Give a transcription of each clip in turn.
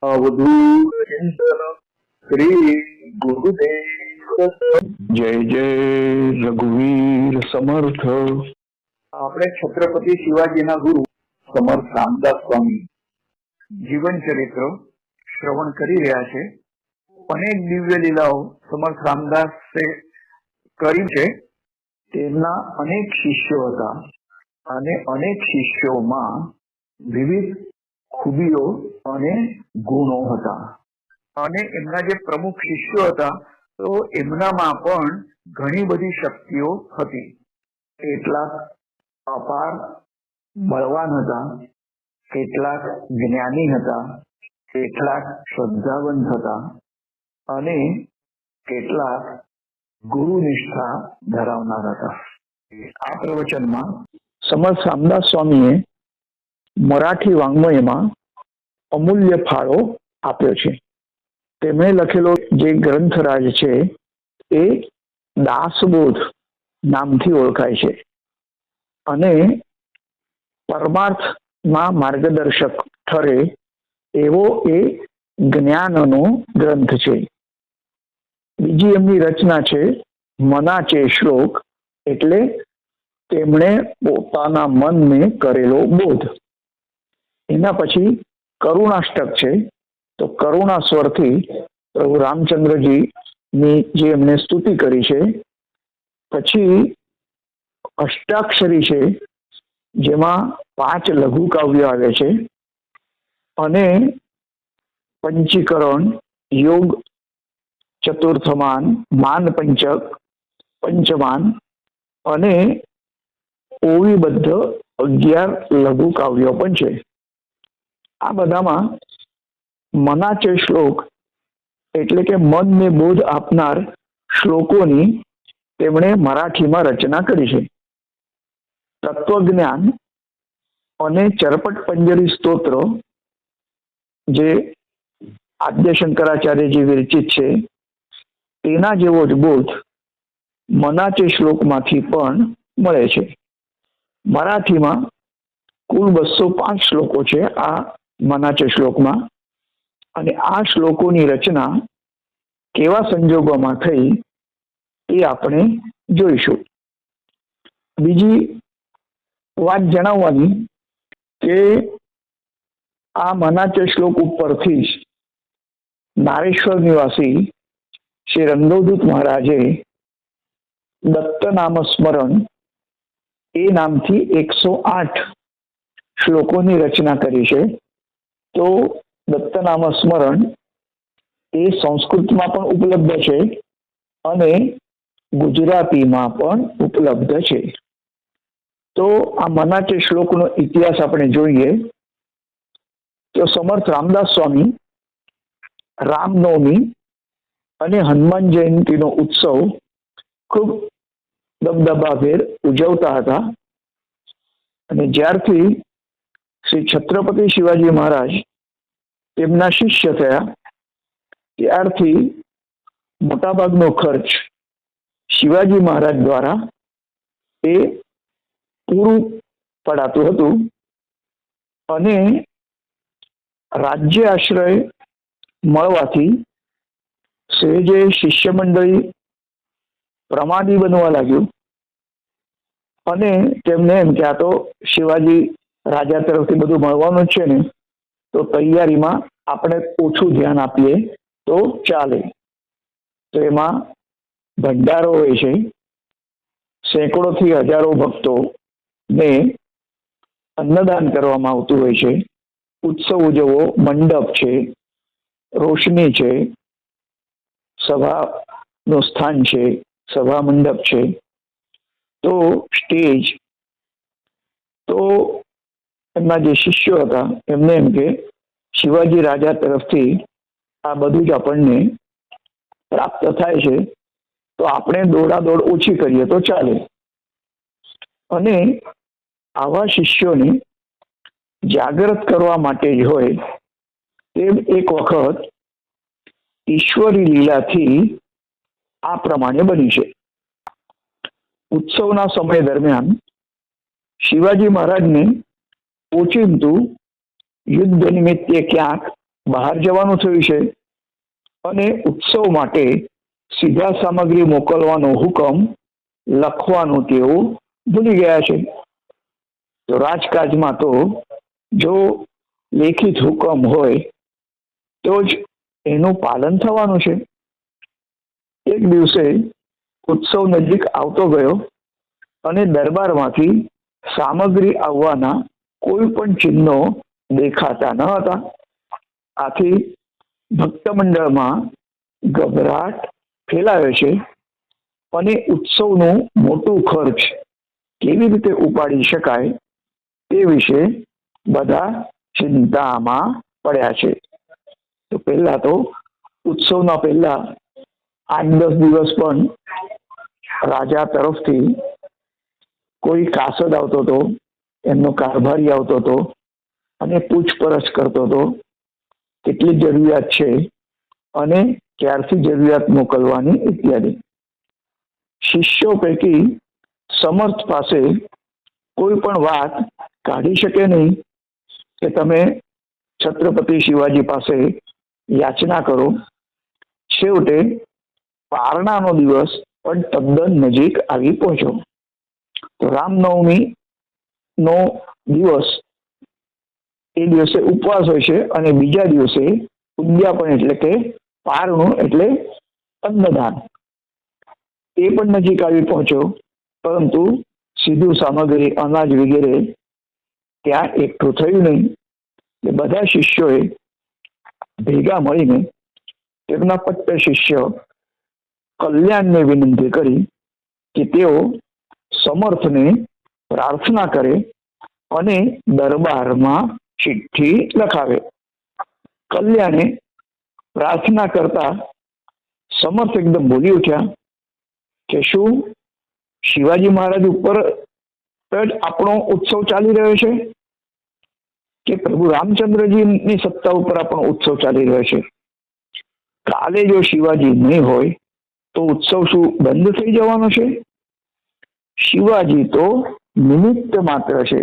અવધૂત ચિંતન શ્રી ગુરુદેવ જય જય રઘુવીર સમર્થ। આપણે છત્રપતિ શિવાજીના ગુરુ સમર્થ રામદાસ સ્વામી જીવન ચરિત્ર શ્રવણ કરી રહ્યા છે। અનેક દિવ્ય લીલાઓ સમર્થ રામદાસે કરી છે। તેમના અનેક શિષ્યો હતા અને અનેક શિષ્યોમાં વિવિધ ખૂબીઓ અને ગુણો હતા અને એમના જે પ્રમુખ શિષ્યો હતા તો એમનામાં પણ ઘણી બધી શક્તિઓ હતી। કેટલાક અપાર બળવાન હતા, કેટલાક જ્ઞાની હતા, કેટલાક શ્રદ્ધાવંત હતા અને કેટલાક ગુરુનિષ્ઠા ધરાવનાર હતા। આ પ્રવચનમાં સમર્થ રામદાસ સ્વામીએ મરાઠી વાङ्મયમાં અમૂલ્ય ફાળો આપ્યો છે। તેમણે લખેલો જે ગ્રંથરાજ છે એ દાસબોધ નામથી ઓળખાય છે અને પરમાર્થમાં માર્ગદર્શક ઠરે એવો એ જ્ઞાનનો ગ્રંથ છે। બીજી એમની રચના છે મનાચે શ્લોક, એટલે તેમણે પોતાના મનને કરેલો બોધ। એના પછી કરુણાષ્ટક છે, તો કરુણા સ્વરથી પ્રભુ રામચંદ્રજીની જે એમને સ્તુતિ કરી છે। પછી અષ્ટાક્ષરી છે, જેમાં 5 લઘુ કાવ્યો આવે છે અને પંચીકરણ, યોગ ચતુર્થમાન, માન પંચક, પંચમાન અને ઓવીબદ્ધ 11 લઘુ કાવ્યો પણ છે। આ બધામાં મનાચે શ્લોક એટલે કે મનને બોધ આપનાર શ્લોકોની તેમણે મરાઠીમાં રચના કરી છે। તત્વજ્ઞાન અને ચરપટ પંજરી સ્તોત્ર જે આદ્ય શંકરાચાર્યજી વિરચિત છે તેના જેવો જ બોધ મનાચે શ્લોકમાંથી પણ મળે છે। મરાઠીમાં કુલ 205 શ્લોકો છે આ મનાચે શ્લોકમાં, અને આ શ્લોકોની રચના કેવા સંજોગોમાં થઈ એ આપણે જોઈશું। બીજી વાત જણાવવાની કે આ મનાચે શ્લોક ઉપરથી જ નારેશ્વર નિવાસી શ્રી રંગવદૂત મહારાજે દત્ત નામ સ્મરણ એ નામથી 108 શ્લોકોની રચના કરી છે। તો દત્ત નામ સ્મરણ એ સંસ્કૃતમાં પણ ઉપલબ્ધ છે અને ગુજરાતીમાં પણ ઉપલબ્ધ છે। તો આ મનાચે શ્લોકનો ઇતિહાસ આપણે જોઈએ તો સમર્થ રામદાસ સ્વામી રામનવમી અને હનુમાન જયંતિનો ઉત્સવ ખૂબ દબદબાભેર ઉજવતા હતા અને જ્યારથી શ્રી છત્રપતિ શિવાજી મહારાજ તેમના શિષ્ય થયા ત્યારથી મોટાભાગનો ખર્ચ શિવાજી મહારાજ દ્વારા એ પૂરું પડાતું હતું અને રાજ્ય આશ્રય મળવાથી સહેજે શિષ્ય મંડળી પ્રમાદી બનવા લાગ્યું અને તેમને એમ કે આ તો શિવાજી રાજા તરફથી બધું મળવાનું છે ને, તો તૈયારીમાં આપણે ઓછું ધ્યાન આપીએ તો ચાલે। તો એમાં ભંડારો હોય છે, સેંકડોથી હજારો ભક્તોને અન્નદાન કરવામાં આવતું હોય છે, ઉત્સવ ઉજવો, મંડપ છે, રોશની છે, સભાનું સ્થાન છે, સભા મંડપ છે, તો સ્ટેજ, તો એમના જે શિષ્યો હતા એમને એમ કે શિવાજી રાજા તરફથી આ બધું જ આપણને પ્રાપ્ત થાય છે, તો આપણે દોડાદોડ ઓછી કરીએ તો ચાલે। અને આવા શિષ્યોને જાગૃત કરવા માટે જ હોય તેમ એક વખત ઈશ્વરી લીલાથી આ પ્રમાણે બની છે। ઉત્સવના સમય દરમિયાન શિવાજી મહારાજને ઓચિંતું યુદ્ધ નિમિત્તે ક્યાંક બહાર જવાનું થયું છે અને ઉત્સવ માટે સીધા સામગ્રી મોકલવાનો હુકમ લખવાનું તેઓ ભૂલી ગયા છે. તો રાજકાજમાં તો જો લેખિત હુકમ હોય તો જ એનું પાલન થવાનું છે. એક દિવસે ઉત્સવ નજીક આવતો ગયો અને દરબારમાંથી સામગ્રી આવવાના કોઈ પણ ચિહ્નો દેખાતા ન હતા. આથી ભક્ત મંડળમાં ગભરાટ ફેલાયો છે અને ઉત્સવનું મોટું ખર્ચ કેવી રીતે ઉપાડી શકાય તે વિશે બધા ચિંતામાં પડ્યા છે. તો પહેલા તો ઉત્સવના પહેલા 8-10 દિવસ પણ રાજા તરફથી કોઈ કાસદ આવતો હતો, એમનો કારભારી આવતો હતો અને પૂછપરછ કરતો હતો કેટલી જરૂરિયાત છે અને ક્યારથી જરૂરિયાત મોકલવાની ઇત્યાદિ. શિષ્યો પૈકી સમર્થ પાસે કોઈ પણ વાત કાઢી શકે નહીં કે તમે છત્રપતિ શિવાજી પાસે યાચના કરો. છેવટે પારણાનો દિવસ પણ તદ્દન નજીક આવી પહોંચ્યો. તો રામનવમી નો દિવસ, એ દિવસે ઉપવાસ હોય છે અને બીજા દિવસે ઉદ્યાપન એટલે કે પારણું એટલે અન્નદાન, એ પણ નજીક આવી પહોંચ્યો. પરંતુ સીધું સામગ્રી અનાજ વગેરે ત્યાં એકઠું થયું નહીં. એ બધા શિષ્યોએ ભેગા મળીને તેમના પટ્ટ શિષ્ય કલ્યાણને વિનંતી કરી કે તેઓ સમર્થને પ્રાર્થના કરે અને દરબારમાં ચિઠ્ઠી લખાવે. કલ્યાણે પ્રાર્થના કરતા સમર્થ એકદમ બોલી ઉઠ્યા કે શું શિવાજી મહારાજ ઉપર જ આપણો ઉત્સવ ચાલી રહ્યો છે કે પ્રભુ રામચંદ્રજીની સત્તા ઉપર આપણો ઉત્સવ ચાલી રહ્યો છે? કાલે જો શિવાજી નહીં હોય તો ઉત્સવ શું બંધ થઈ જવાનો છે? શિવાજી તો નિમિત્ત માત્ર છે,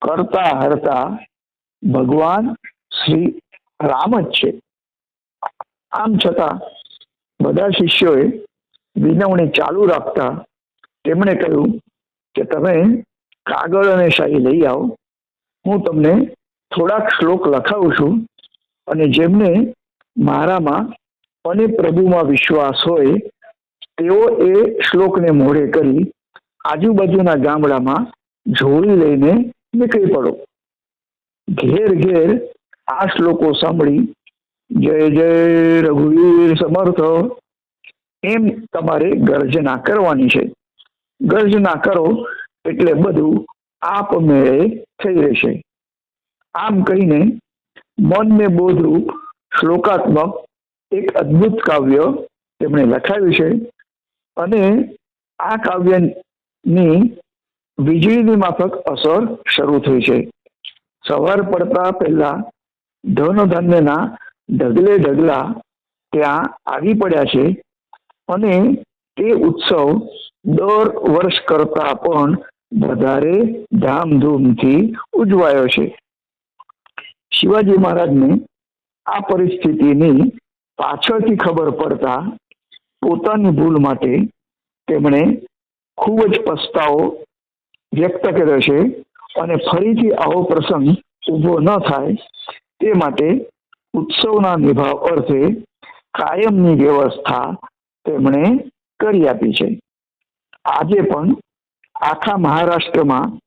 કરતા હરતા ભગવાન શ્રી રામ જ છે. આમ છતાં બધા શિષ્યોએ વિનવણી ચાલુ રાખતા તેમણે કહ્યું કે તમે કાગળ અને શાહી લઈ આવો, હું તમને થોડાક શ્લોક લખાવું છું અને જેમને મારામાં અને પ્રભુમાં વિશ્વાસ હોય તેઓ એ શ્લોકને મોઢે કરી આજુબાજુના ગામડામાં જોડી લઈને નીકળી પડો. ઘેર ઘેર આ શ્લોકો સાંભળી જય જય રઘુવીર સમર્થ એમ તમારે ગર્જના કરવાની છે. ગર્જના કરો એટલે બધું આપમેળે થઈ રહેશે. આમ કહીને મનને બોધરૂપ શ્લોકાત્મક એક અદ્ભુત કાવ્ય તેમણે લખાવ્યું છે અને આ કાવ્યની વીજળીની માફક અસર શરૂ થઈ છે. સવાર પડતા પહેલા ધન ધાન્યના ઢગલે ઢગલા ત્યાં આવી પડ્યા છે અને તે ઉત્સવ દર વર્ષ કરતા પણ વધારે ધામધૂમથી ઉજવાયો છે. શિવાજી મહારાજને આ પરિસ્થિતિની પાછળથી ખબર પડતા પોતાની ભૂલ માટે તેમણે ખૂબ જ પસ્તાવો વ્યક્ત કર્યો છે અને ફરીથી આવો પ્રસંગ ઊભો ન થાય તે માટે ઉત્સવના નિભાવ અર્થે કાયમની વ્યવસ્થા તેમણે કરી આપી છે. આજે પણ આખા મહારાષ્ટ્રમાં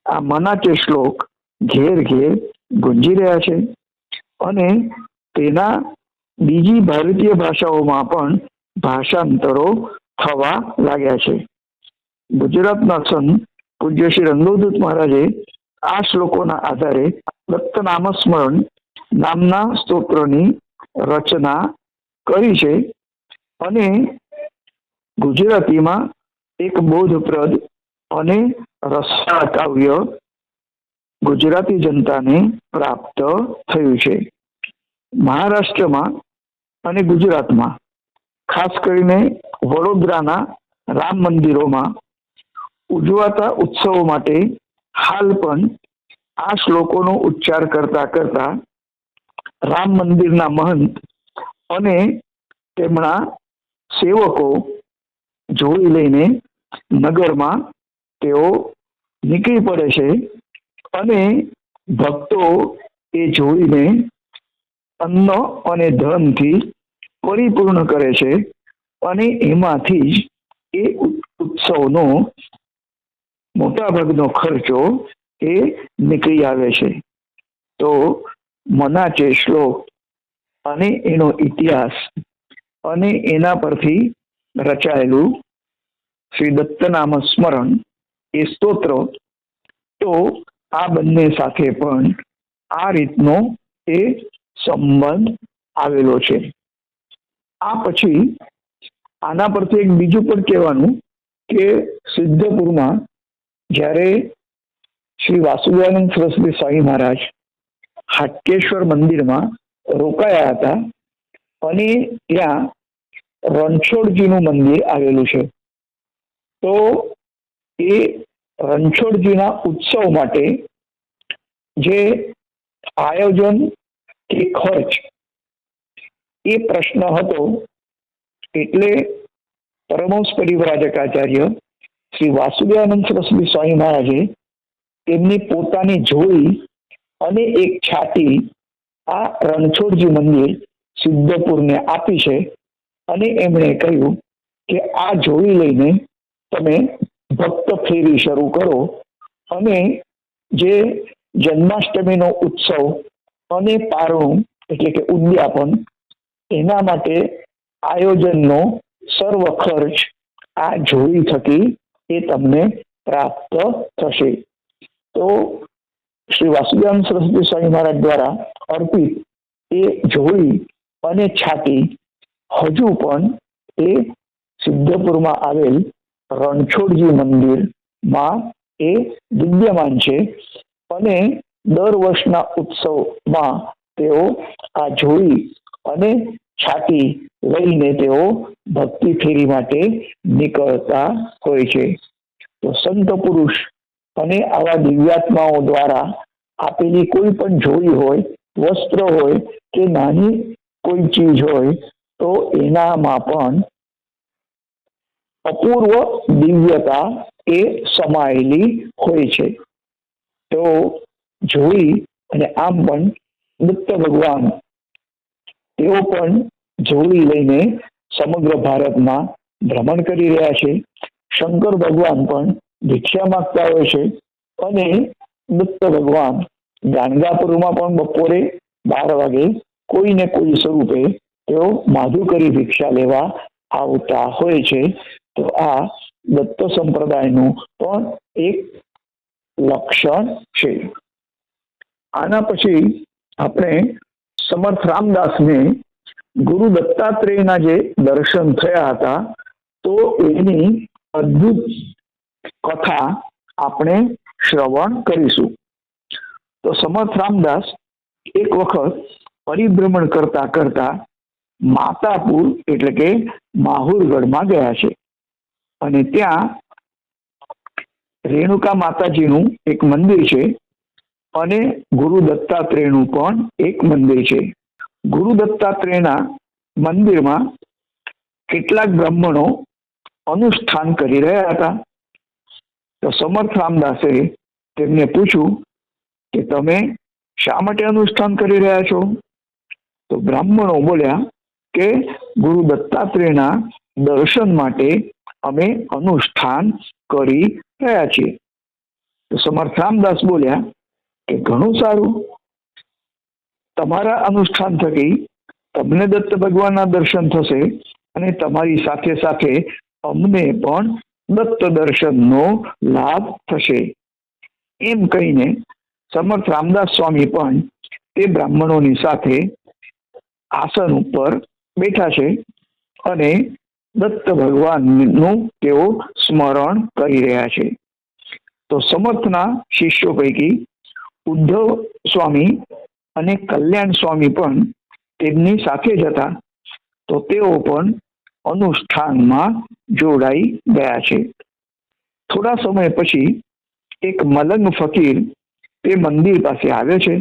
આ મનાચે શ્લોક ઘેર ઘેર ગુંજી રહ્યા છે અને તેના બીજી ભારતીય ભાષાઓમાં પણ ભાષાંતરો થવા લાગ્યા છે. ગુજરાતના સંત પૂજ્ય શ્રી રંગોદૂત મહારાજે આ શ્લોકોના આધારે દત્તનામસ્મરણ નામના સ્તોત્રની રચના કરી છે અને ગુજરાતીમાં એક બોધપ્રદ અને રસપાળ કાવ્ય ગુજરાતી જનતાને પ્રાપ્ત થયું છે. મહારાષ્ટ્રમાં અને ગુજરાતમાં ખાસ કરીને વડોદરાના રામ મંદિરોમાં ઉજવાતા ઉત્સવો માટે હાલ પણ આ શ્લોકોનો ઉચ્ચાર કરતા કરતા રામ મંદિરના મહંત અને તેમના સેવકો જોડી લઈને નગરમાં તેઓ નીકળી પડે છે અને ભક્તો એ જોઈને અન્ન અને ધનથી પરિપૂર્ણ કરે છે અને એમાંથી જ એ ઉત્સવનો મોટા ભાગનો ખર્ચો એ નીકળી આવે છે. તો મનાચે શ્લોક અને એનો ઇતિહાસ અને એના પરથી રચાયેલું શ્રી દત્તનામ સ્મરણ એ સ્તોત્ર, તો આ બંને સાથે પણ આ રીતનો એ સંબંધ આવેલો છે. આ પછી આના પરથી એક બીજું પણ કહેવાનું કે સિદ્ધપુરમાં જ્યારે શ્રી વાસુદેવાનંદ સરસ્વતી સ્વામી મહારાજ હાટકેશ્વર મંદિરમાં રોકાયા હતા અને ત્યાં રણછોડજીનું મંદિર આવેલું છે. તો એ રણછોડજીના ઉત્સવ માટે જે આયોજન કે ખર્ચ એ પ્રશ્ન હતો, એટલે પરમહંસ પરિવ્રાજકાચાર્ય શ્રી વાસુદેવાનંદ સરસ્વતી સ્વામી મહારાજે તેમની પોતાની જોડી અને એક છાતી આ રણછોડજી મંદિર સિદ્ધપુરને આપી છે અને એમણે કહ્યું કે આ જોડી લઈને તમે ભક્ત ફેરી શરૂ કરો અને જે જન્માષ્ટમીનો ઉત્સવ અને પારણું એટલે કે ઉદ્યાપન એના માટે આયોજનનો સર્વ ખર્ચ આ જોડી થકી એ તમને પ્રાપ્ત થશે. તો શ્રી વાસુદેવાનંદ સરસ્વતી સ્વામી મહારાજ દ્વારા અર્પિત એ જોડી અને છાતી હજુ પણ એ સિદ્ધપુરમાં આવેલ રણછોડજી મંદિરમાં એ વિદ્યમાન છે અને દર વર્ષના ઉત્સવમાં તેઓ આ જોડી અને છાતી લઈને તેઓ ભક્તિ ફેરી માટે નીકળતા હોય છે. તો સંત પુરુષ અને આવા દિવ્યાત્માઓ દ્વારા આપેલી કોઈ પણ જોડી હોય, વસ્ત્ર હોય કે નાની કોઈ ચીજ હોય, તો એનામાં પણ અપૂર્વ દિવ્યતા એ સમાયેલી હોય છે. તો જોડી અને આમ પણ દત્ત ભગવાન તેઓ પણ જોડી લઈને સમગ્ર ભારતમાં ભ્રમણ કરી રહ્યા છે. શંકર ભગવાન પણ ભિક્ષા માંગતા હોય છે અને દત્ત ભગવાન ગાણગાપુરમાં પણ બપોરે 12 વાગે કોઈ ને કોઈ સ્વરૂપે તેઓ માધુકરી ભિક્ષા લેવા આવતા હોય છે. તો આ દત્ત સંપ્રદાયનું પણ એક લક્ષણ છે. આના પછી આપણે સમર્થ રામદાસને ગુરુ દત્તાત્રેયના જે દર્શન થયા હતા, તો એની અદ્ભુત કથા આપણે શ્રવણ કરીશું. તો સમર્થ રામદાસ એક વખત પરિભ્રમણ કરતા કરતા માતાપુર એટલે કે માહુરગઢમાં ગયા છે અને ત્યાં રેણુકા માતાજીનું એક મંદિર છે અને ગુરુ દત્તાત્રેયનું પણ એક મંદિર છે. ગુરુ દત્તાત્રેયના મંદિરમાં કેટલાક બ્રાહ્મણો અનુષ્ઠાન કરી રહ્યા હતા. તો સમર્થ રામદાસે તેમને પૂછ્યું કે તમે શા માટે અનુષ્ઠાન કરી રહ્યા છો? તો બ્રાહ્મણો બોલ્યા કે ગુરુ દત્તાત્રેયના દર્શન માટે અમે અનુષ્ઠાન કરી રહ્યા છીએ. તો સમર્થ રામદાસ બોલ્યા કે ઘણું સારું, તમારા અનુષ્ઠાન થકી તમને દત્ત ભગવાનના દર્શન થશે અને તમારી સાથે સાથે અમને પણ દત્ત દર્શનનો લાભ થશે. એમ કહીને સમર્થ રામદાસ સ્વામી પણ તે બ્રાહ્મણોની સાથે આસન ઉપર બેઠા છે અને દત્ત ભગવાનનું તેઓ સ્મરણ કરી રહ્યા છે. તો સમર્થના શિષ્યો પૈકી ઉદ્ધવ સ્વામી અને કલ્યાણ સ્વામી પણ તેમની સાથે જ હતા. તો તેઓ પણ અનુષ્ઠાનમાં જોડાઈ ગયા છે. થોડા સમય પછી એક મલંગ ફકીર તે મંદિર પાસે આવે છે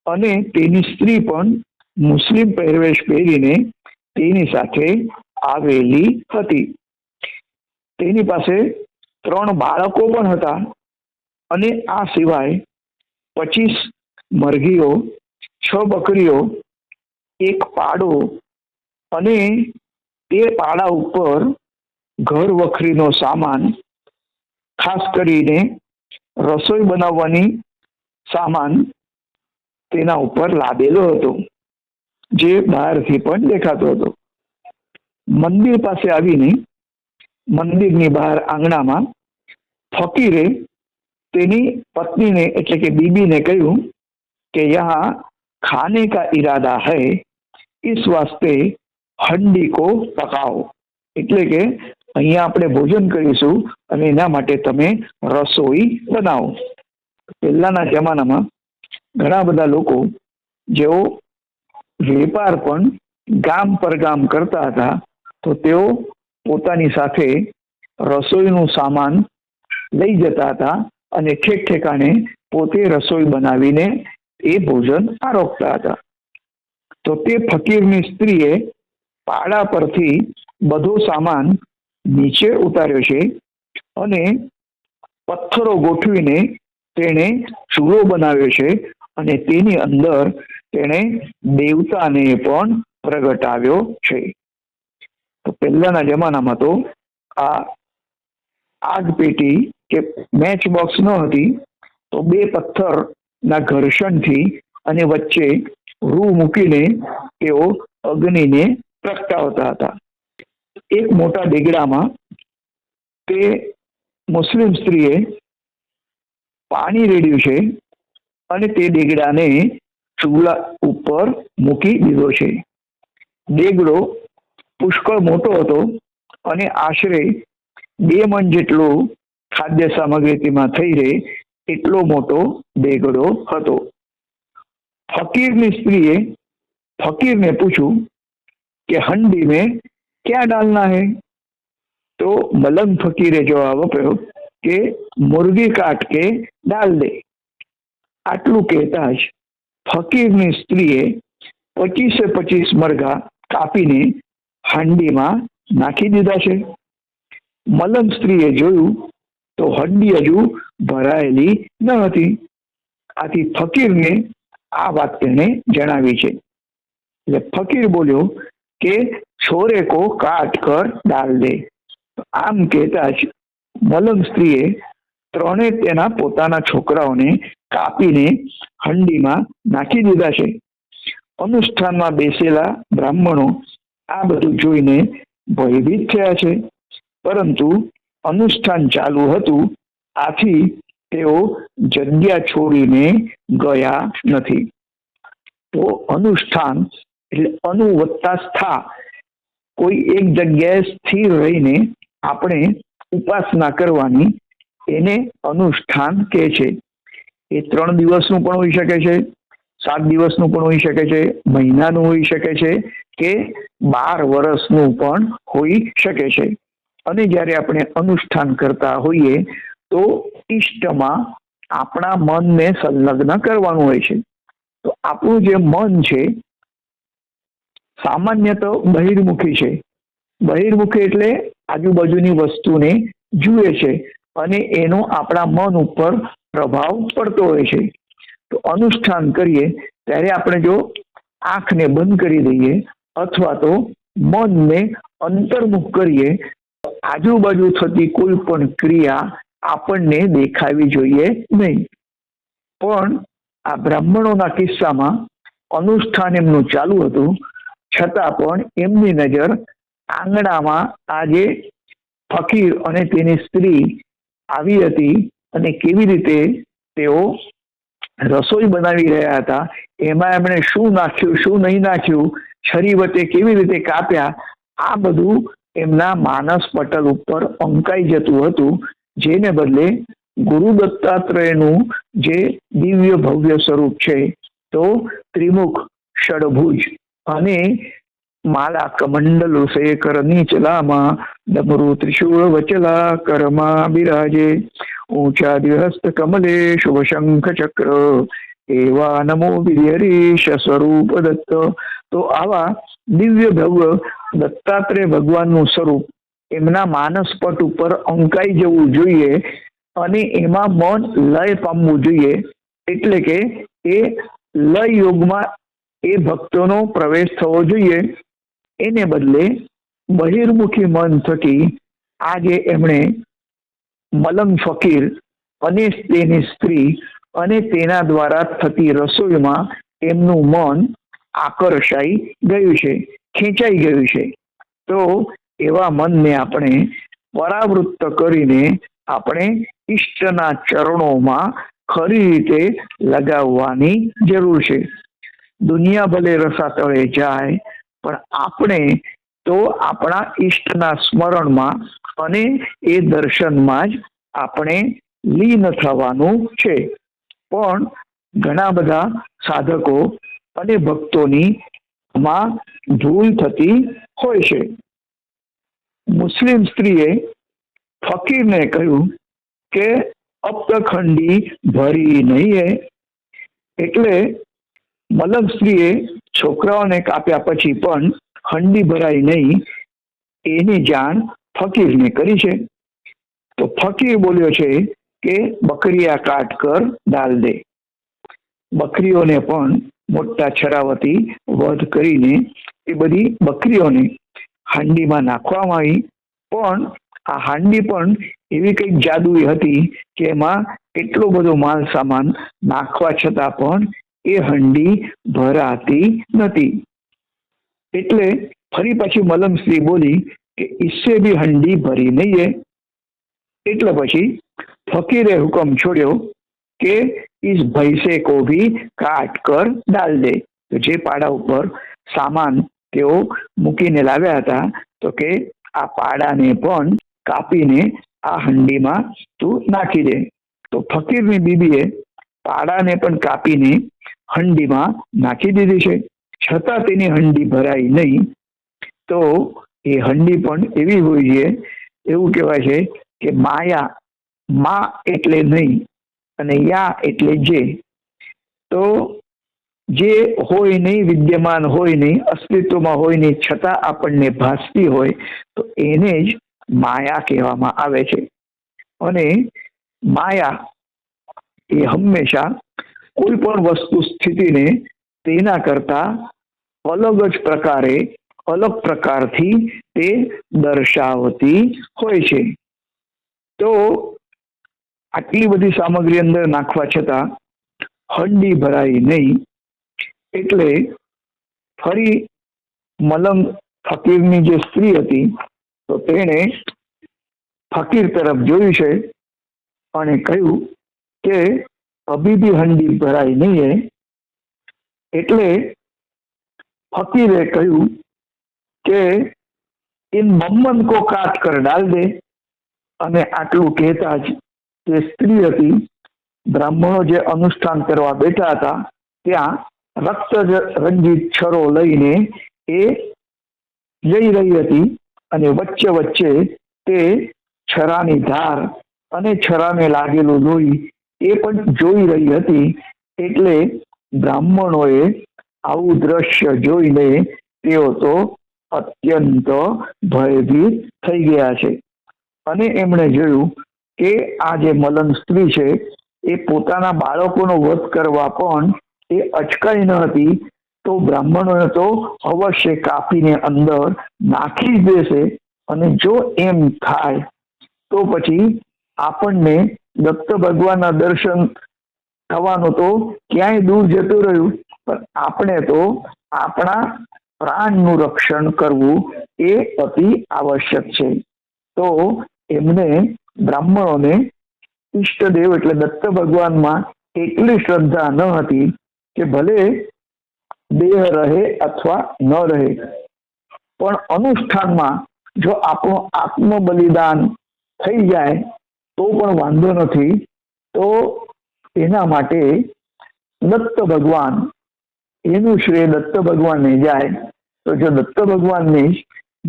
અને તેની સ્ત્રી પણ મુસ્લિમ પહેરવેશ પહેરીને તેની સાથે આવેલી હતી. તેની પાસે 3 બાળકો પણ હતા અને આ સિવાય 25 મરઘીઓ, 6 બકરીઓ, 1 પાડો અને તે પાડા ઉપર ઘર વખરીનો સામાન, ખાસ કરીને રસોઈ બનાવવાની સામાન તેના ઉપર લાદેલો હતો, જે બહારથી પણ દેખાતો હતો. મંદિર પાસે આવીને મંદિરની બહાર આંગણામાં ફકીરે તેની પત્નીને એટલે કે બીબીને કહ્યું કે યહાં ખાને કા इरादा है, इस वास्ते हंडी को पकाओ, એટલે કે અહીંયા આપણે ભોજન કરીશું અને એના માટે તમે રસોઈ બનાવો. પહેલાના જમાનામાં ઘણા બધા લોકો જેઓ વેપાર પણ ગામ પર ગામ કરતા હતા, તો તેઓ પોતાની સાથે રસોઈનું સામાન લઈ જતા હતા અને ઠેક ઠેકાણે પોતે રસોઈ બનાવીને એ ભોજન આરોગતા હતા. તો તે ફકીરની સ્ત્રીએ પાડા પરથી બધો સામાન નીચે ઉતાર્યો છે અને પથ્થરો ગોઠવીને તેણે ચૂલો બનાવ્યો છે અને તેની અંદર તેણે દેવતાને પણ પ્રગટાવ્યો છે. તો પહેલાના જમાનામાં તો આ આગ પેટી કે મેચ બોક્સ ન હતી, તો 2 પથ્થરના ઘર્ષણથી અને વચ્ચે રૂ મૂકીને તેઓ અગ્નિને પ્રગટાવતા હતા. એક મોટા દેગડામાં તે મુસ્લિમ સ્ત્રીએ પાણી રેડ્યું છે અને તે દેગડાને ચૂલા ઉપર મૂકી દીધો છે. દેગડો પુષ્કળ મોટો હતો અને આશરે 2 મણ જેટલો ખાદ્ય સામગ્રી તેમાં થઈ રહે એટલો મોટો દેગડો હતો. ફકીરની સ્ત્રીએ फकीर ने पूछूं कि हंडी में क्या डालना है? तो मलंग फकीरे जवाब आप्यो कि मुर्गी काट के डाल दे। आटलू कहता ज फकीरनी स्त्रीए 25 मरघा कापीने हांडी में नाखी दीधा छे। मलंग स्त्रीए जोयु तो हंडी हजू भरायेली न हती। आथी फकीर ने आ बात तेने जणावी छे। એટલે ફકીર બોલ્યો કે છોરે કો કાટ કર ડાલ દે। આમ કહેતા જ મલંગ સ્ત્રીએ ત્રણે તેના પોતાના છોકરાઓને કાપીને હંડીમાં નાખી દીધા છે। અનુષ્ઠાનમાં બેસેલા બ્રાહ્મણો આ બધું જોઈને ભયભીત થયા છે, પરંતુ અનુષ્ઠાન ચાલુ હતું, આથી તેઓ જગ્યા છોડીને ગયા નથી। તો અનુષ્ઠાન એટલે અનુ વત્તા સ્થા, કોઈ એક જગ્યાએ સ્થિર રહીને આપણે ઉપાસના કરવાની, એને અનુષ્ઠાન કહે છે। એ 3 દિવસનું પણ હોઈ શકે છે, 7 દિવસનું પણ હોઈ શકે છે, મહિનાનું હોઈ શકે છે કે 12 વર્ષનું પણ હોઈ શકે છે। અને જ્યારે આપણે અનુષ્ઠાન કરતા હોઈએ તો ઇષ્ટમાં આપણા મનને સંલગ્ન કરવાનું હોય છે। તો આપણું જે મન છે સામાન્ય તો બહિર્મુખી છે। બહિર્મુખી એટલે આજુબાજુની વસ્તુને જુએ છે અને એનો આપણા મન ઉપર પ્રભાવ પડતો હોય છે। તો અનુષ્ઠાન કરીએ ત્યારે આપણે જો આંખને બંધ કરી દઈએ અથવા તો મનને અંતર્મુખ કરીએ, આજુબાજુ થતી કોઈ પણ ક્રિયા આપણને દેખાવી જોઈએ નહીં। પણ આ બ્રાહ્મણોના કિસ્સામાં અનુષ્ઠાન એમનું ચાલુ હતું, છતાં પણ એમની નજર આંગણામાં આ જે ફકીર અને તેની સ્ત્રી આવી હતી અને કેવી રીતે તેઓ રસોઈ બનાવી રહ્યા હતા, એમાં એમણે શું નાખ્યું શું નહીં નાખ્યું, છરી વડે કેવી રીતે કાપ્યા, આ બધું એમના માનસ પટલ ઉપર અંકાઈ જતું હતું। જેને બદલે ગુરુ દત્તાત્રેયનું જે દિવ્ય ભવ્ય સ્વરૂપ છે, તો ત્રિમુખ ષડભુજ અને માલા કમંડલ શેખર નીચલામાં ડમરુ ત્રિશૂળ વચલા કરમાં બિરાજે, ઊંચા દ્વિહસ્ત કમલે શુભ શંખ ચક્ર એવા નમો વિહરીશ સ્વરૂપ દત્ત. તો આવા દિવ્ય ભવ્ય દત્તાત્રેય ભગવાનનું સ્વરૂપ એમના માનસપટ ઉપર અંકાઈ જવું જોઈએ અને એમાં મન લય પામવું જોઈએ. એટલે કે એ લય યોગમાં એ ભક્તોનો પ્રવેશ થવો જોઈએ. એને બદલે બહિર્મુખી મન થકી આજે એમણે મલંગ ફકીર અને તેની સ્ત્રી અને તેના દ્વારા થતી રસોઈમાં એમનું મન આકર્ષાઈ ગયું છે, ખેંચાઈ ગયું છે. તો એવા મનને આપણે પરાવૃત્ત કરીને આપણે ઈષ્ટના ચરણોમાં ખરી રીતે લગાવવાની જરૂર છે. દુનિયા ભલે રસાતળે જાય પણ આપણે તો આપણા ઈષ્ટના સ્મરણમાં અને એ દર્શનમાં જ આપણે લીન થવાનું છે. પણ ઘણા બધા સાધકો અને ભક્તોની માં ભૂલ થતી હોય છે. મુસ્લિમ સ્ત્રીએ ફકીરને કહ્યું કે અબ તક હંડી ભરી નહીં. એટલે મલંગ સ્ત્રીએ છોકરાઓને કાપ્યા પછી પણ હંડી ભરાઈ નહીં એની જાણ ફકીરને કરી છે. તો ફકીર બોલ્યો છે કે બકરિયા કાટ કર ડાલ દે. બકરીઓને પણ મોટા છરાવતી વધ કરીને એ બધી બકરીઓને હાંડીમાં નાખવામાં આવી. પણ આ હાંડી પણ એવી કંઈક જાદુઈ હતી કે એમાં એટલો બધો માલ સામાન નાખવા છતાં પણ એ હંડી ભરાતી નથી. એટલે ફરી પાછી મલંગ સ્ત્રી બોલી કે इससे भी हंडी भरी नहीं है. એટલે પછી ફકીરે હુકમ છોડ્યો કે इस भैंसे को भी काट कर डाल दे. તો જે પાડા ઉપર સામાન તેઓ મૂકીને લાવ્યા હતા તો કે આ પાડાને પણ કાપીને આ હંડીમાં તું નાખી દે. તો ફકીરની બીબીએ પાડાને પણ કાપીને હંડીમાં નાખી દીધી છે, છતાં તેની હંડી ભરાઈ નહીં. તો એ હંડી પણ એવી હોય છે, એવું કહેવાય છે કે માયા, મા એટલે નહીં અને યા એટલે જે. તો જે હોય નહીં, વિદ્યમાન હોય નહીં, અસ્તિત્વમાં હોય નહીં, છતાં આપણને ભાસતી હોય તો એને જ માયા કહેવામાં આવે છે. અને માયા એ હંમેશા કોઈ પણ વસ્તુ સ્થિતિને તેના કરતા અલગ જ પ્રકારે, અલગ પ્રકારથી તે દર્શાવતી હોય છે. તો આટલી બધી સામગ્રી અંદર નાખવા છતાં હંડી ભરાઈ નહીં. એટલે ફરી મલંગ ફકીરની જે સ્ત્રી હતી તો તેણે ફકીર તરફ જોયું છે અને કહ્યું કે અભી ભી હંડી ભરાઈ નહીં. એટલે ફકીરે કહ્યું કે इन मम्मन को काट कर डाल दे. અને આટલું કહેતા જ જે સ્ત્રી હતી, બ્રાહ્મણો જે અનુષ્ઠાન કરવા બેઠા હતા ત્યાં રક્ત રંજિત છરો લઈને એ જઈ રહી હતી અને વચ્ચે વચ્ચે તે છરાની ધાર અને છરાને લાગેલું લોહી એ પણ જોઈ રહી હતી. એટલે બ્રાહ્મણોએ આવું દ્રશ્ય જોઈને તેઓ તો અત્યંત ભયભીત થઈ ગયા છે. અને એમણે જોયું કે આ જે મલંગ સ્ત્રી છે એ પોતાના બાળકોનો વધ કરવા પણ એ અચકાઈ ન હતી. તો બ્રાહ્મણોને તો અવશ્ય કાપીને અંદર નાખી જ દેશે. અને જો એમ થાય તો પછી આપણને દત્ત ભગવાનના દર્શન થવાનું તો ક્યાંય દૂર જતું રહ્યું, પણ આપણે તો આપણા પ્રાણનું રક્ષણ કરવું એ અતિ આવશ્યક છે. તો એમને બ્રાહ્મણોને ઈષ્ટદેવ એટલે દત્ત ભગવાનમાં એટલી શ્રદ્ધા ન હતી કે ભલે દેહ રહે અથવા ન રહે, પણ અનુષ્ઠાનમાં જો આપણું આત્મ બલિદાન થઈ જાય તો પણ વાંધો નથી. તો એના માટે દત્ત ભગવાન, એનું શ્રેય દત્ત ભગવાનને જાય. તો જો દત્ત ભગવાનને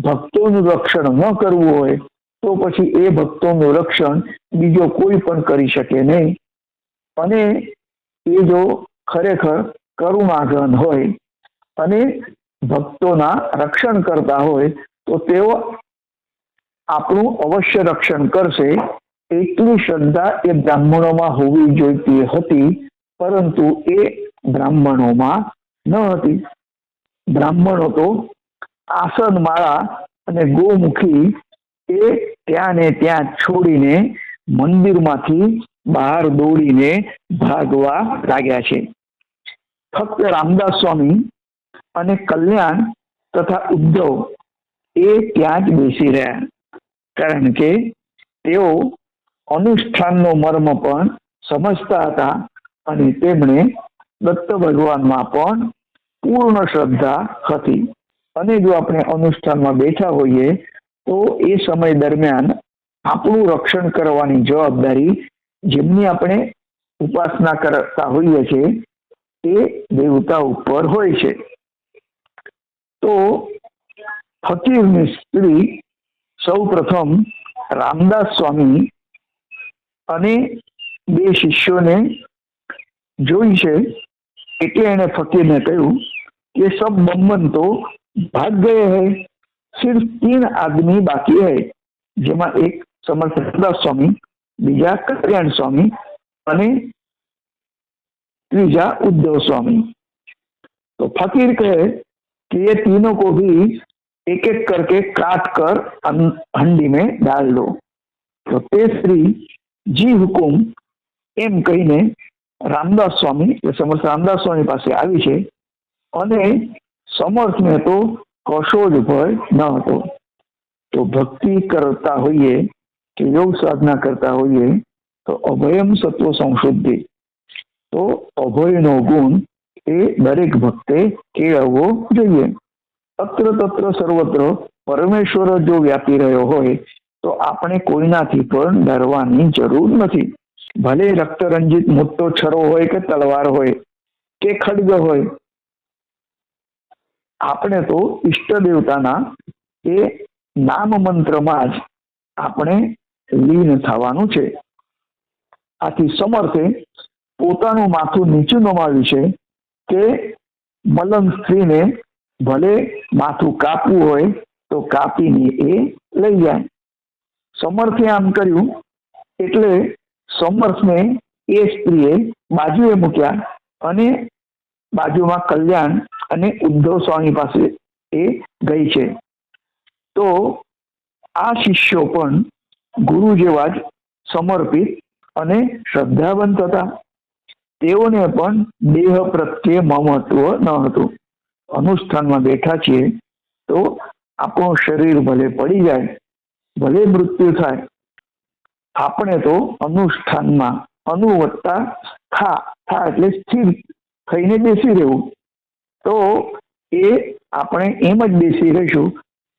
ભક્તોનું રક્ષણ ન કરવું હોય તો પછી એ ભક્તોનું રક્ષણ બીજો કોઈ પણ કરી શકે નહીં. અને એ જો ખરેખર કરુણાઘન હોય અને ભક્તોના રક્ષણ કરતા હોય તો તેઓ આપણું અવશ્ય રક્ષણ કરશે, એટલી શ્રદ્ધા એ બ્રાહ્મણોમાં હોવી જોઈતી હતી, પરંતુ એ બ્રાહ્મણોમાં ન હતી. બ્રાહ્મણો તો આસનમાળા અને ગોમુખી એ ત્યાં ને ત્યાં છોડીને મંદિરમાંથી બહાર દોડીને ભાગવા લાગ્યા છે. ફક્ત રામદાસ સ્વામી અને કલ્યાણ તથા ઉદ્ધવ એ ત્યાં જ બેસી રહ્યા, કારણ કે તેઓ અનુષ્ઠાનનો મર્મ પણ સમજતા હતા અને તેમણે દત્ત ભગવાનમાં પણ પૂર્ણ શ્રદ્ધા હતી. અને જો આપણે અનુષ્ઠાનમાં બેઠા હોઈએ તો એ સમય દરમિયાન આપણું રક્ષણ કરવાની જવાબદારી જેમની આપણે ઉપાસના કરતા હોઈએ છીએ તે દેવતા ઉપર હોય છે. તો ફકીરની સ્ત્રી સૌ પ્રથમ રામદાસ સ્વામી અને બે શિષ્યોને જોઈ છે, એટલે એને ફકીરને કહ્યું कि सब बम्बन तो भाग गए हैं, सिर्फ 3 आदमी बाकी है, जेमा एक समर्थ रामदास स्वामी, बीजा कल्याण स्वामी અને तीजा उद्धव स्वामी. तो फकीर कहे कि ये तीनों को भी एक एक करके काट कर हंडी में डाल दो. तो ते स्त्री जी हुकुम एम कहीने रामदास स्वामी समर्थ रामदास स्वामी पासे आवी छे અને સમર્થને તો કશો જ ભય ન હતો. તો ભક્તિ કરતા હોઈએ કે યોગ સાધના કરતા હોઈએ તો અભયમ સત્વ સંશુદ્ધિ, તો અભયનો ગુણ એ દરેક ભક્તે કેળવવો જોઈએ. અત્ર તત્ર સર્વત્ર પરમેશ્વર જો વ્યાપી રહ્યો હોય તો આપણે કોઈનાથી પણ ડરવાની જરૂર નથી. ભલે રક્તરંજિત મોટો છરો હોય કે તલવાર હોય કે ખડગ હોય, આપણે તો ઈષ્ટ દેવતાના એ નામ મંત્રમાં જ આપણે લીન થવાનું છે. આથી સમર્થે પોતાનું માથું નીચું નમાવ્યું છે કે મલંગ સ્ત્રીને ભલે માથું કાપવું હોય તો કાપીને એ લઈ જાય. સમર્થે આમ કર્યું એટલે સમર્થને એ સ્ત્રીએ બાજુએ મૂક્યા અને બાજુમાં કલ્યાણ અને ઉદ્ધવ સ્વામી પાસે એ ગઈ છે. તો આ શિષ્યો પણ ગુરુ જેવા જ સમર્પિત અને શ્રદ્ધાવંત હતા. તેઓને પણ દેહ પ્રત્યે મમત્વ ન હતું. અનુષ્ઠાનમાં બેઠા છીએ તો આપણું શરીર ભલે પડી જાય, ભલે મૃત્યુ થાય, આપણે તો અનુષ્ઠાનમાં અનુવત્તા થા એટલે સ્થિર થઈને બેસી રહેવું. તો એ આપણે એમ જ બેસી રહીશું.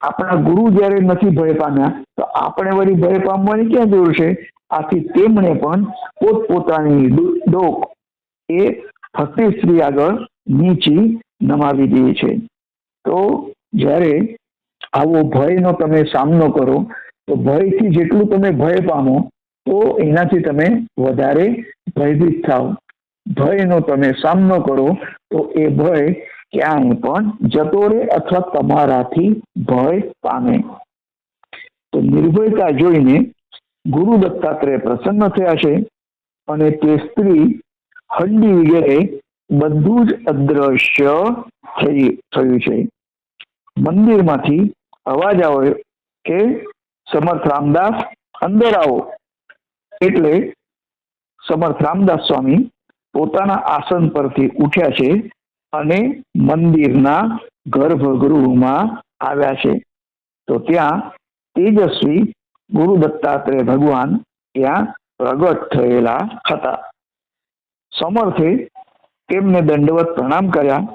આપણા ગુરુ જ્યારે નથી ભય પામ્યા તો આપણે વળી ભય પામવાની ક્યાં જરૂર છે? આથી તેમણે પણ પોતપોતાની ડોક એ ફકીર સ્ત્રી આગળ નીચી નમાવી દે છે. તો જ્યારે આવો ભયનો તમે સામનો કરો તો ભયથી જેટલું તમે ભય પામો તો એનાથી તમે વધારે ભયભીત થાવ. ભયનો તમે સામનો કરો તો એ ભય ક્યાંય પણ જતો રહે અથવા તમારાથી ભય પામે. તો નિર્ભયતા જોઈને ગુરુ દત્તાત્રેય પ્રસન્ન થયા છે અને તે સ્ત્રી હંડી વગેરે બધું જ અદ્રશ્ય થયું છે. મંદિરમાંથી અવાજ આવ્યો કે સમર્થ રામદાસ અંદર આવો. એટલે સમર્થ રામદાસ સ્વામી પોતાના આસન પરથી ઉઠ્યા છે અને મંદિરના ગર્ભગૃહમાં આવ્યા છે. તો ત્યાં તેજસ્વી ગુરુ દત્તાત્રેય ભગવાન ત્યાં પ્રગટ થયેલા હતા. સમર્થે તેમને દંડવત પ્રણામ કર્યા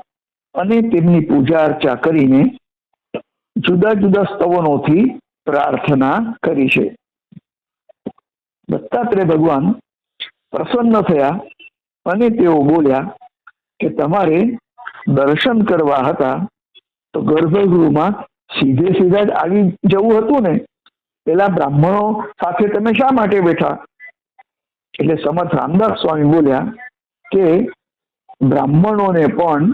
અને તેમની પૂજા અર્ચા કરીને જુદા જુદા સ્તવનોથી પ્રાર્થના કરી છે. દત્તાત્રેય ભગવાન પ્રસન્ન થયા અને તેઓ બોલ્યા કે તમારે દર્શન કરવા હતા તો ગર્ભગૃહમાં સીધા જ આવી જવું હતું ને, પેલા બ્રાહ્મણો સાથે તમે શા માટે બેઠા? એટલે સમર્થ રામદાસ સ્વામી બોલ્યા કે બ્રાહ્મણોને પણ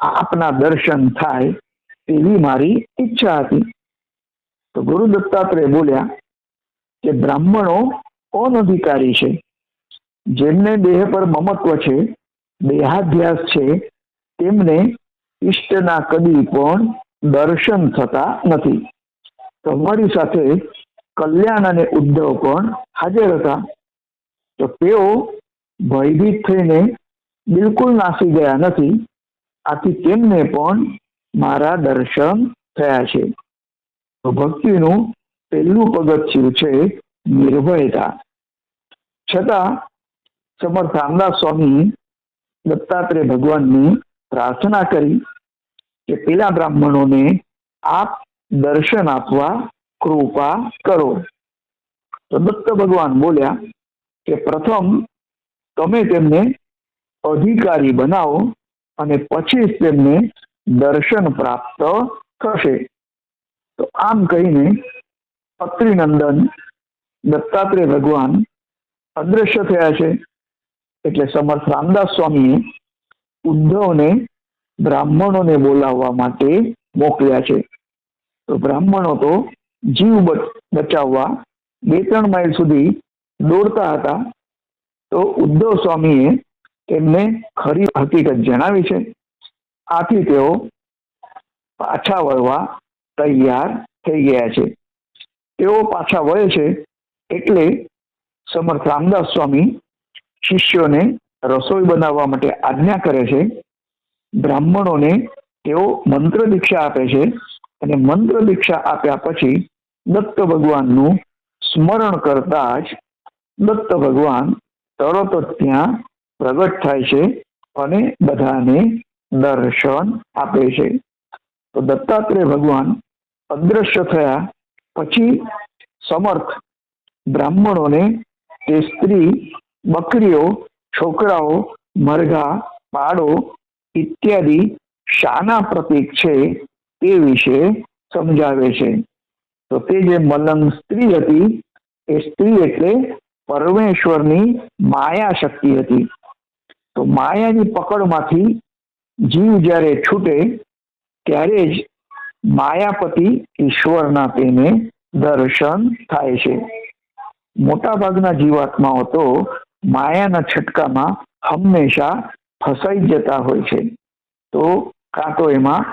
આપના દર્શન થાય એવી મારી ઈચ્છા હતી. તો ગુરુ દત્તાત્રેય બોલ્યા કે બ્રાહ્મણો અનધિકારી છે, જેમને દેહ પર મમત્વ છે, દેહાધ્યાસ છે, તેમને ઈષ્ટના કદી પણ દર્શન થતા નથી. તમારી સાથે કલ્યાણ અને ઉદ્ધવ પણ હાજર હતા. તો તેઓ ભયભીત થઈને બિલકુલ નાસી ગયા નથી. આથી તેમને પણ મારા દર્શન થયા છે. તો ભક્તિનું પહેલું પગથિયું છે નિર્ભયતા. છતાં સમર્થ રામદાસ સ્વામી દત્તાત્રેય ભગવાનની પ્રાર્થના કરી કે પેલા બ્રાહ્મણોને આપ દર્શન આપવા કૃપા કરો. તો દત્ત ભગવાન બોલ્યા કે પ્રથમ તમે તેમને અધિકારી બનાવો અને પછી તેમને દર્શન પ્રાપ્ત થશે. તો આમ કહીને અત્રિનંદન દત્તાત્રેય ભગવાન અદ્રશ્ય થયા છે. એટલે સમર્થ રામદાસ સ્વામીએ ઉદ્ધવને બ્રાહ્મણોને બોલાવવા માટે મોકલ્યા છે. તો બ્રાહ્મણો તો જીવ બચાવવા 2-3 માઇલ સુધી દોડતા હતા. તો ઉદ્ધવ સ્વામીએ તેમને ખરી હકીકત જણાવી છે. આથી તેઓ પાછા વળવા તૈયાર થઈ ગયા છે. તેઓ પાછા વળે છે એટલે સમર્થ રામદાસ સ્વામી શિષ્યોને રસોઈ બનાવવા માટે આજ્ઞા કરે છે. બ્રાહ્મણોને તેઓ મંત્ર દીક્ષા આપે છે અને મંત્ર દીક્ષા આપ્યા પછી દત્ત ભગવાનનું સ્મરણ કરતા જ દત્ત ભગવાન તરત જ ત્યાં પ્રગટ થાય છે અને બધાને દર્શન આપે છે. તો દત્તાત્રેય ભગવાન અદ્રશ્ય થયા પછી સમર્થ બ્રાહ્મણોને તે સ્ત્રી, બકરીઓ, છોકરાઓ, મરઘા, પાડો ઇત્યાદિ શાના પ્રતીક છે તે વિશે સમજાવે છે. તો તે જે મલંગ સ્ત્રી હતી એ સ્ત્રી એટલે પરમેશ્વરની માયા શક્તિ હતી. તો માયાની પકડમાંથી જીવ જ્યારે છૂટે ત્યારે જ માયાપતિ ઈશ્વરના તેને દર્શન થાય છે. મોટાભાગના જીવાત્માઓ તો માયાના છટકામાં હંમેશા ફસાઈ જતા હોય છે. તો કાં તો એમાં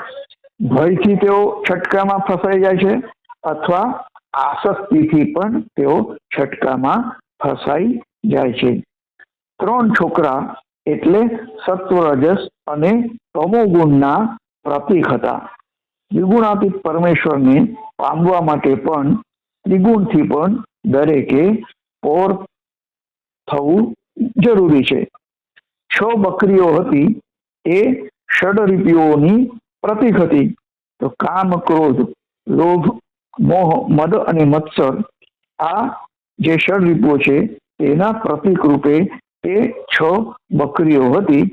ભયથી તેઓ છટકામાં ફસાઈ જાય છે અથવા આસક્તિથી પણ તેઓ છટકામાં ફસાઈ જાય છે. 3 છોકરા એટલે સત્વ, રજસ અને તમોગુણના પ્રતીક હતા. દ્વિગુણાતીત પરમેશ્વરને પામવા માટે પણ ત્રિગુણથી પણ દરેકે પોર થવું જરૂરી છે. 6 બકરીઓ હતી એ ષડરીપીઓની પ્રતીક હતી. તો કામ, ક્રોધ, લોભ, મોહ, મદ અને મત્સર આ જે ષડરીપો છે તેના પ્રતીક રૂપે તે 6 બકરીઓ હતી.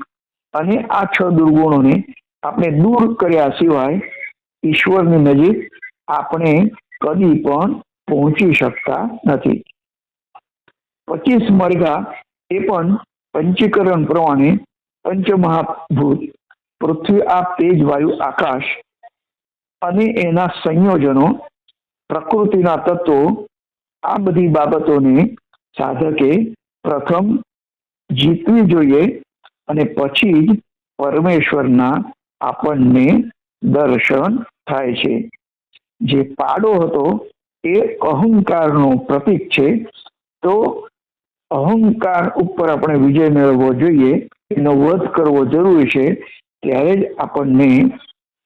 અને આ 6 દુર્ગુણોને આપણે દૂર કર્યા સિવાય ઈશ્વરની નજીક આપણે કદી પણ પહોંચી શકતા નથી. 25 મરઘા એ પણ પંચીકરણ પ્રમાણે પંચમહાભૂત પૃથ્વી, આપ, તેજ, વાયુ, આકાશ અને એના સંયોજનો, પ્રકૃતિના તત્વો, આ બધી બાબતોને સાધકે પ્રથમ જીતવી જોઈએ અને પછી જ પરમેશ્વરના આપણને દર્શન થાય છે. જે પાડો હતો એ અહંકારનો પ્રતીક છે. તો અહંકાર ઉપર આપણે વિજય મેળવવો જોઈએ, એનો વધ કરવો જરૂરી છે. ત્યારે જ આપણને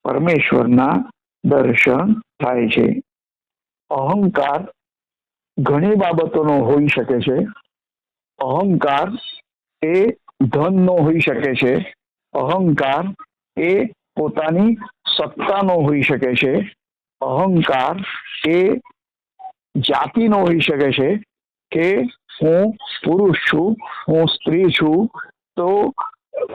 પરમેશ્વરના દર્શન થાય છે. અહંકાર ઘણી બાબતોનો હોઈ શકે છે. અહંકાર એ ધનનો હોઈ શકે છે. અહંકાર એ પોતાની સત્તાનો હોઈ શકે છે. અહંકાર એ જાતિનો હોઈ શકે છે કે હું પુરુષ છું, હું સ્ત્રી છું, તો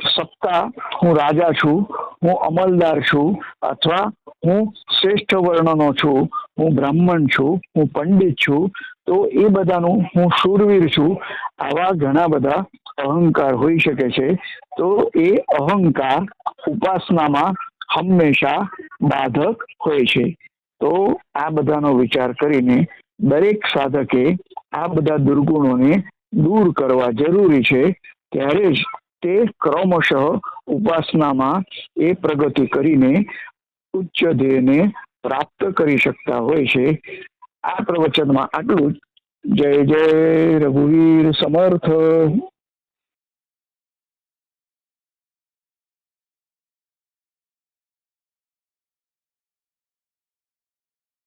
સત્તા હું રાજા છું, હું અમલદાર છું, અથવા હું શ્રેષ્ઠ વર્ણનો છું, હું બ્રાહ્મણ છું, હું પંડિત છું, તો એ બધાનું હું શૂરવીર છું. આવા ઘણા બધા અહંકાર હોઈ શકે છે, તો એ અહંકાર ઉપાસનામાં હંમેશા બાધક હોય છે. તો આ બધાનો વિચાર કરીને દરેક સાધકે આ બધા દુર્ગુણોને દૂર કરવા જરૂરી છે. ત્યારે જ તે ક્રમશઃ ઉપાસનામાં એ પ્રગતિ કરીને ઉચ્ચ ધ્યેયને પ્રાપ્ત કરી શકતા હોય છે. આ પ્રવચનમાં આટલું જ. જય જય રઘુવીર સમર્થ.